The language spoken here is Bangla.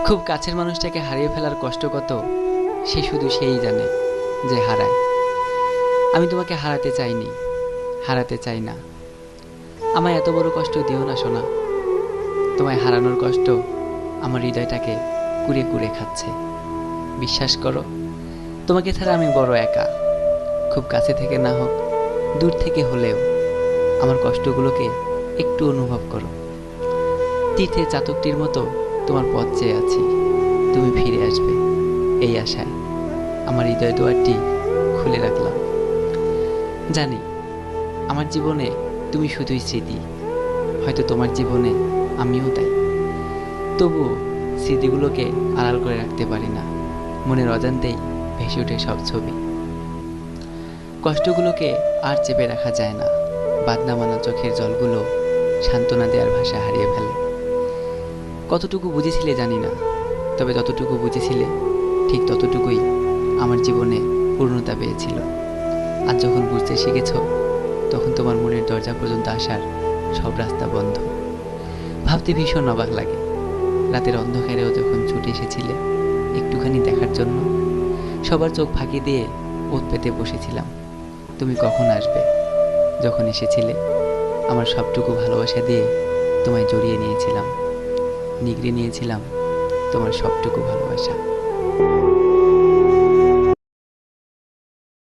খুব কাছের মানুষটাকে হারিয়ে ফেলার কষ্ট কত সে শুধু সেই জানে যে হারায়। আমি তোমাকে হারাতে চাইনি, হারাতে চাই না। আমায় এত বড় কষ্ট দিও না সোনা। তোমায় হারানোর কষ্ট আমার হৃদয়টাকে কুড়ে কুড়ে খাচ্ছে। বিশ্বাস করো, তোমাকে ছাড়া আমি বড় একা। খুব কাছে থেকে না হোক, দূর থেকে হলেও আমার কষ্টগুলোকে একটু অনুভব করো। তীর্থের চাতকটির মতো তোমার পথ চেয়ে আছি, তুমি ফিরে আসবে এই আশায় আমার হৃদয় দুয়ারটি খুলে রাখলাম। জানি আমার জীবনে তুমি শুধুই স্মৃতি, হয়তো তোমার জীবনে আমিও তাই। তবুও স্মৃতিগুলোকে আড়াল করে রাখতে পারি না, মনের অজান্তেই ভেসে ওঠে সব ছবি। কষ্টগুলোকে আর চেপে রাখা যায় না, বাদনা মানা চোখের জলগুলো সান্ত্বনা দেওয়ার ভাষা হারিয়ে ফেলে। কতটুকু বুঝেছিলে জানি না, তবে যতটুকু বুঝেছিলে ঠিক ততটুকুই আমার জীবনে পূর্ণতা পেয়েছিল। আজ যখন বুঝতে শিখেছ, তখন তোমার মনের দরজা পর্যন্ত আসার সব রাস্তা বন্ধ। ভাবতে ভীষণ অবাক লাগে, রাতের অন্ধকারেও যখন ছুটে এসেছিলে একটুখানি দেখার জন্য, সবার চোখ ফাঁকি দিয়ে ওত পেতে বসেছিলাম তুমি কখন আসবে। যখন এসেছিলে আমার সবটুকু ভালোবাসা দিয়ে তোমায় জড়িয়ে নিয়েছিলাম, নিগড়ে নিয়েছিলাম তোমার সবটুকু ভালোবাসা।